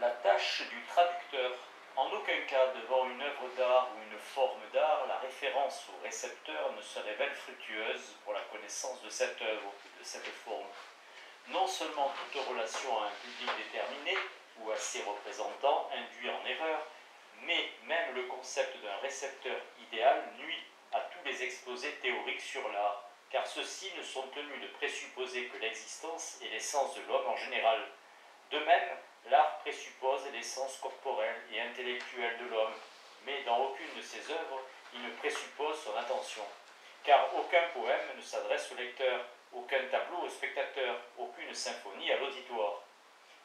La tâche du traducteur. En aucun cas, devant une œuvre d'art ou une forme d'art, la référence au récepteur ne se révèle fructueuse pour la connaissance de cette œuvre ou de cette forme. Non seulement toute relation à un public déterminé ou à ses représentants induit en erreur, mais même le concept d'un récepteur idéal nuit à tous les exposés théoriques sur l'art, car ceux-ci ne sont tenus de présupposer que l'existence est l'essence de l'homme en général. De même, l'art présuppose l'essence corporelle et intellectuelle de l'homme, mais dans aucune de ses œuvres, il ne présuppose son attention. Car aucun poème ne s'adresse au lecteur, aucun tableau au spectateur, aucune symphonie à l'auditoire.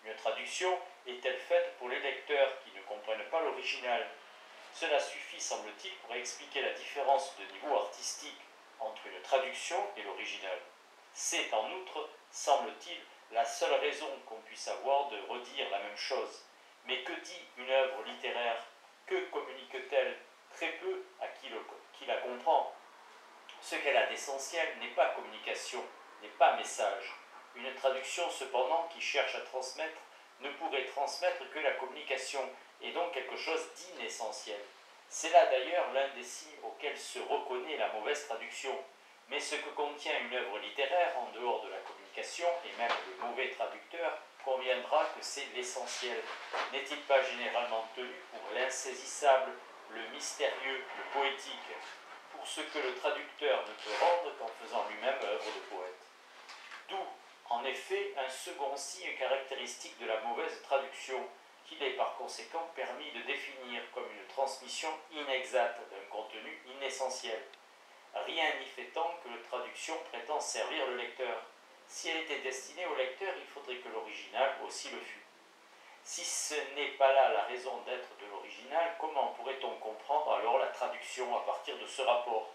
Une traduction est-elle faite pour les lecteurs qui ne comprennent pas l'original? Cela suffit, semble-t-il, pour expliquer la différence de niveau artistique entre une traduction et l'original. C'est en outre, semble-t-il, la seule raison qu'on puisse avoir de redire la même chose. Mais que dit une œuvre littéraire? Que communique-t-elle? Très peu à qui la comprend. Ce qu'elle a d'essentiel n'est pas communication, n'est pas message. Une traduction, cependant, qui cherche à transmettre, ne pourrait transmettre que la communication, et donc quelque chose d'inessentiel. C'est là d'ailleurs l'un des signes auxquels se reconnaît la mauvaise traduction. Mais ce que contient une œuvre littéraire, en dehors de la communication, et même le mauvais traducteur, conviendra que c'est l'essentiel. N'est-il pas généralement tenu pour l'insaisissable, le mystérieux, le poétique, pour ce que le traducteur ne peut rendre qu'en faisant lui-même œuvre de poète? D'où, en effet, un second signe caractéristique de la mauvaise traduction, qu'il est par conséquent permis de définir comme une transmission inexacte d'un contenu inessentiel. Rien n'y fait tant que la traduction prétend servir le lecteur. Si elle était destinée au lecteur, il faudrait que l'original aussi le fût. Si ce n'est pas là la raison d'être de l'original, comment pourrait-on comprendre alors la traduction à partir de ce rapport?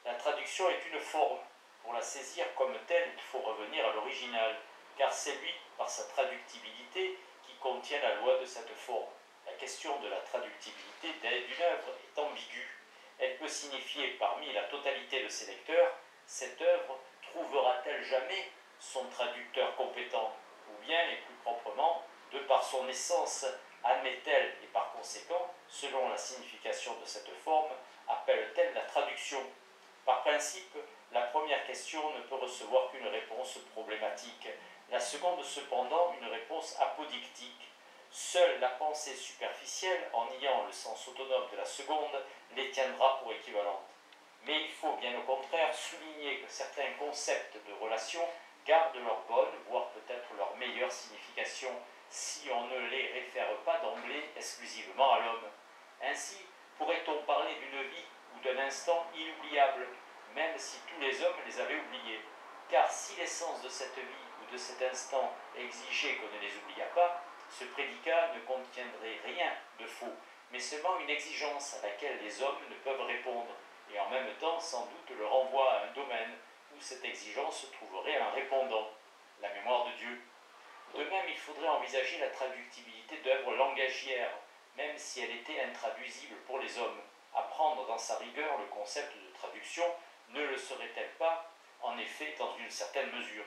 La traduction est une forme. Pour la saisir comme telle, il faut revenir à l'original, car c'est lui, par sa traductibilité, qui contient la loi de cette forme. La question de la traductibilité d'une œuvre est ambiguë. Elle peut signifier, parmi la totalité de ses lecteurs, cette œuvre trouvera-t-elle jamais son traducteur compétent? Ou bien, et plus proprement, de par son essence, admet-elle, et par conséquent, selon la signification de cette forme, appelle-t-elle la traduction? Par principe, la première question ne peut recevoir qu'une réponse problématique, la seconde cependant une réponse apodictique. Seule la pensée superficielle, en niant le sens autonome de la seconde, les tiendra pour équivalentes. Mais il faut bien au contraire souligner que certains concepts de relation gardent leur bonne, voire peut-être leur meilleure signification, si on ne les réfère pas d'emblée exclusivement à l'homme. Ainsi, pourrait-on parler d'une vie ou d'un instant inoubliable, même si tous les hommes les avaient oubliés? Car si l'essence de cette vie ou de cet instant exigeait qu'on ne les oubliât pas, ce prédicat ne contiendrait rien de faux, mais seulement une exigence à laquelle les hommes ne peuvent répondre, et en même temps sans doute le renvoie à un domaine où cette exigence trouverait un répondant, la mémoire de Dieu. De même, il faudrait envisager la traductibilité d'œuvres langagières, même si elle était intraduisible pour les hommes. Apprendre dans sa rigueur le concept de traduction ne le serait-elle pas, en effet, dans une certaine mesure?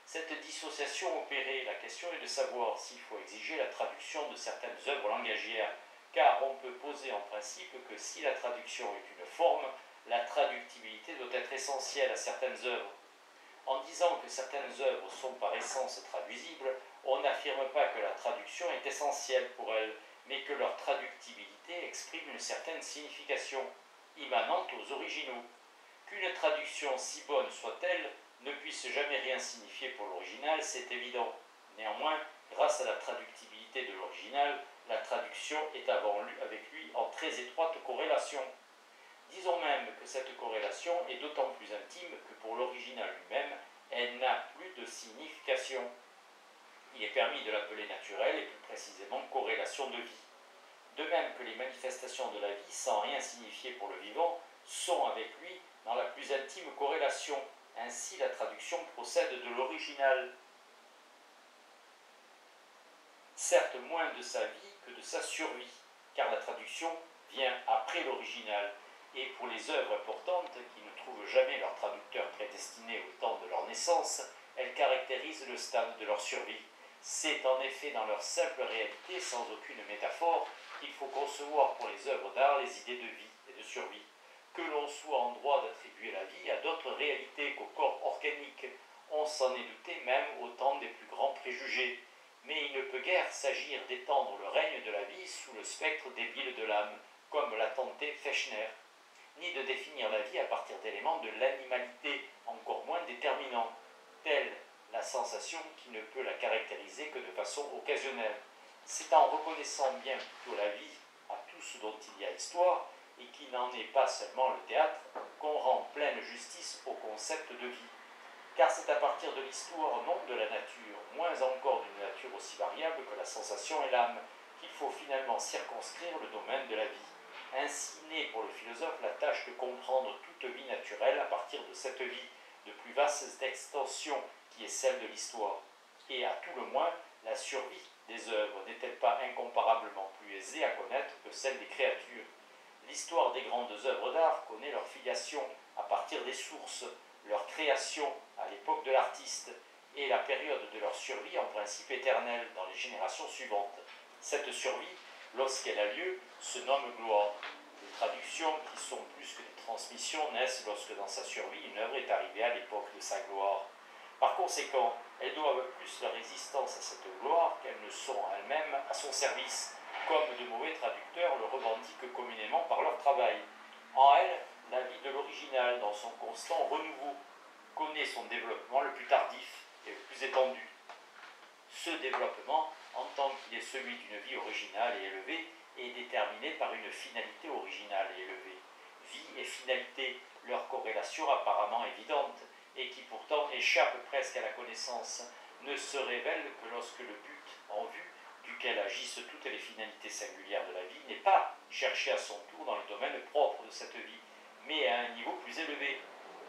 Cette dissociation opérée, la question est de savoir s'il faut exiger la traduction de certaines œuvres langagières, car on peut poser en principe que si la traduction est une forme, la traductibilité doit être essentielle à certaines œuvres. En disant que certaines œuvres sont par essence traduisibles, on n'affirme pas que la traduction est essentielle pour elles, mais que leur traductibilité exprime une certaine signification, immanente aux originaux. Qu'une traduction, si bonne soit-elle, ne puisse jamais rien signifier pour l'original, c'est évident. Néanmoins, grâce à la traductibilité de l'original, la traduction est avec lui en très étroite corrélation. Disons même que cette corrélation est d'autant plus intime que pour l'original lui-même, elle n'a plus de signification. Il est permis de l'appeler naturelle et plus précisément corrélation de vie. De même que les manifestations de la vie, sans rien signifier pour le vivant, sont avec lui dans la plus intime corrélation. Ainsi, la traduction procède de l'original. Certes, moins de sa vie que de sa survie, car la traduction vient après l'original. Et pour les œuvres importantes qui ne trouvent jamais leur traducteur prédestiné au temps de leur naissance, elles caractérisent le stade de leur survie. C'est en effet dans leur simple réalité, sans aucune métaphore, qu'il faut concevoir pour les œuvres d'art les idées de vie et de survie. Que l'on soit en droit d'attribuer la vie à d'autres réalités qu'au corps organique, on s'en est douté même au temps des plus grands préjugés. Mais il ne peut guère s'agir d'étendre le règne de la vie sous le spectre débile de l'âme, comme l'a tenté Fechner, ni de définir la vie à partir d'éléments de l'animalité, encore moins déterminants, telle la sensation qui ne peut la caractériser que de façon occasionnelle. C'est en reconnaissant bien plutôt la vie à tout ce dont il y a histoire, et qui n'en est pas seulement le théâtre, qu'on rend pleine justice au concept de vie. Car c'est à partir de l'histoire, non de la nature, moins encore d'une nature aussi variable que la sensation et l'âme, qu'il faut finalement circonscrire le domaine de la vie. Ainsi naît pour le philosophe la tâche de comprendre toute vie naturelle à partir de cette vie de plus vaste extension qui est celle de l'histoire. Et à tout le moins, la survie des œuvres n'est-elle pas incomparablement plus aisée à connaître que celle des créatures? L'histoire des grandes œuvres d'art connaît leur filiation à partir des sources, leur création à l'époque de l'artiste et la période de leur survie en principe éternel dans les générations suivantes. Cette survie, lorsqu'elle a lieu, se nomme gloire. Les traductions, qui sont plus que des transmissions, naissent lorsque dans sa survie une œuvre est arrivée à l'époque de sa gloire. Par conséquent, elles doivent plus leur existence à cette gloire qu'elles ne sont elles-mêmes à son service, comme de mauvais traducteurs le revendiquent communément par leur travail. En elles, la vie de l'original, dans son constant renouveau, connaît son développement le plus tardif et le plus étendu. Ce développement, en tant qu'il est celui d'une vie originale et élevée, est déterminé par une finalité originale et élevée. Vie et finalité, leur corrélation apparemment évidente, et qui pourtant échappe presque à la connaissance, ne se révèle que lorsque le but en vue duquel agissent toutes les finalités singulières de la vie n'est pas cherché à son tour dans le domaine propre de cette vie, mais à un niveau plus élevé.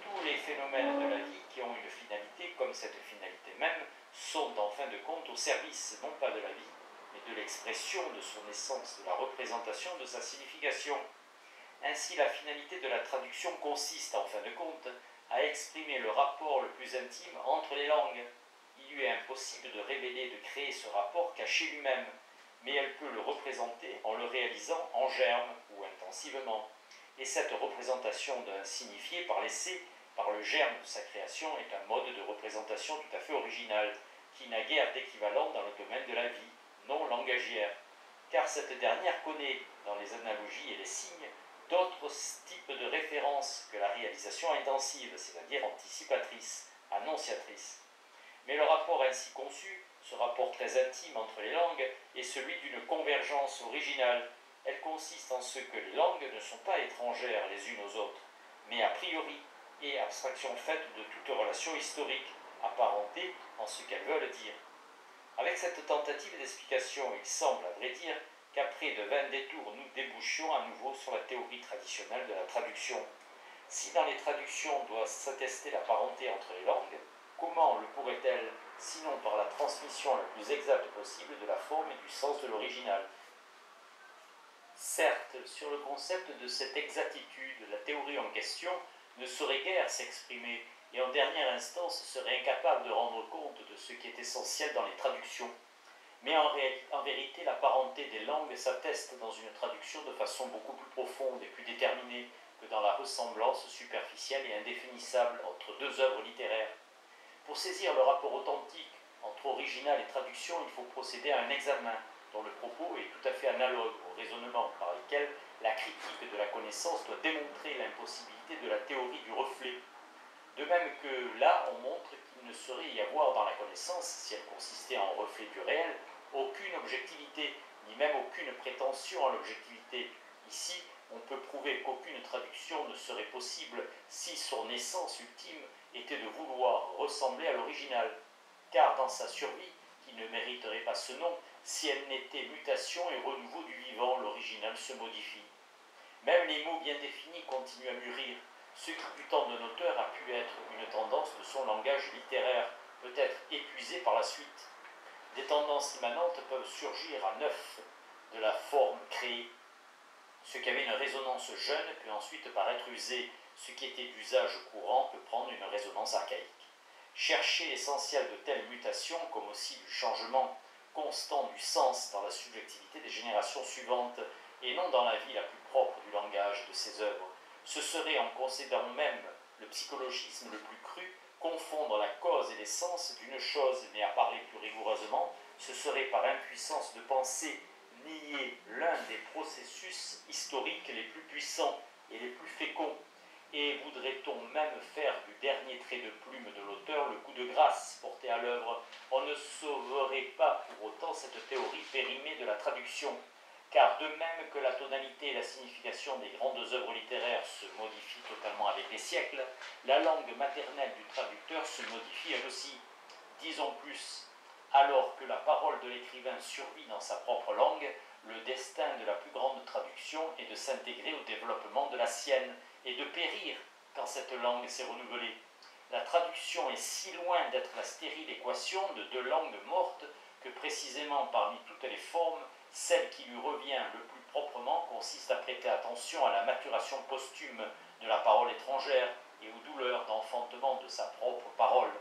Tous les phénomènes de la vie qui ont une finalité, comme cette finalité même, sont en fin de compte au service, non pas de la vie, mais de l'expression de son essence, de la représentation de sa signification. Ainsi, la finalité de la traduction consiste, en fin de compte, à exprimer le rapport le plus intime entre les langues. Il lui est impossible de révéler, de créer ce rapport caché lui-même, mais elle peut le représenter en le réalisant en germe ou intensivement. Et cette représentation d'un signifié par l'essai, par le germe de sa création, est un mode de représentation tout à fait original, qui n'a guère d'équivalent dans le domaine de la vie, non langagière, car cette dernière connaît, dans les analogies et les signes, d'autres types de références que la réalisation intensive, c'est-à-dire anticipatrice, annonciatrice. Mais le rapport ainsi conçu, ce rapport très intime entre les langues, est celui d'une convergence originale. Elle consiste en ce que les langues ne sont pas étrangères les unes aux autres, mais a priori et abstraction faite de toute relation historique, apparentée en ce qu'elles veulent dire. Avec cette tentative d'explication, il semble, à vrai dire, qu'après de vains détours, nous débouchions à nouveau sur la théorie traditionnelle de la traduction. Si dans les traductions doit s'attester la parenté entre les langues, comment le pourrait-elle, sinon par la transmission la plus exacte possible de la forme et du sens de l'original? Certes, sur le concept de cette exactitude, la théorie en question ne saurait guère s'exprimer et en dernière instance serait incapable de rendre compte de ce qui est essentiel dans les traductions. Mais en vérité, la parenté des langues s'atteste dans une traduction de façon beaucoup plus profonde et plus déterminée que dans la ressemblance superficielle et indéfinissable entre deux œuvres littéraires. Pour saisir le rapport authentique entre original et traduction, il faut procéder à un examen dont le propos est tout à fait analogue au raisonnement par lequel la critique de la connaissance doit démontrer l'impossibilité de la théorie du reflet. De même que là, on montre qu'il ne saurait y avoir dans la connaissance, si elle consistait en reflet du réel, aucune objectivité, ni même aucune prétention à l'objectivité. Ici, on peut prouver qu'aucune traduction ne serait possible si son essence ultime était de vouloir ressembler à l'original, car dans sa survie, qui ne mériterait pas ce nom, si elle n'était mutation et renouveau du vivant, l'original se modifie. Même les mots bien définis continuent à mûrir, ce qui du temps de l'auteur a pu être une tendance de son langage littéraire, peut être épuisé par la suite. Des tendances immanentes peuvent surgir à neuf de la forme créée. Ce qui avait une résonance jeune peut ensuite paraître usé, ce qui était d'usage courant peut prendre une résonance archaïque. Chercher l'essentiel de telles mutations, comme aussi du changement constant du sens dans la subjectivité des générations suivantes, et non dans la vie la plus propre du langage de ces œuvres, ce serait, en considérant même le psychologisme le plus cru, confondre la cause et l'essence d'une chose, mais à parler plus rigoureusement, ce serait par impuissance de pensée nier l'un des processus historiques les plus puissants et les plus féconds. Et voudrait-on même faire du dernier trait de plume de l'auteur le coup de grâce porté à l'œuvre, on ne sauverait pas pour autant cette théorie périmée de la traduction, car de même que la tonalité et la signification des grandes œuvres littéraires se modifient totalement avec les siècles, la langue maternelle du traducteur se modifie elle aussi. Disons plus, alors que la parole de l'écrivain survit dans sa propre langue, le destin de la plus grande traduction est de s'intégrer au développement de la sienne et de périr quand cette langue s'est renouvelée. La traduction est si loin d'être la stérile équation de deux langues mortes que précisément parmi toutes les formes, celle qui lui revient le plus proprement consiste à prêter attention à la maturation posthume de la parole étrangère et aux douleurs d'enfantement de sa propre parole.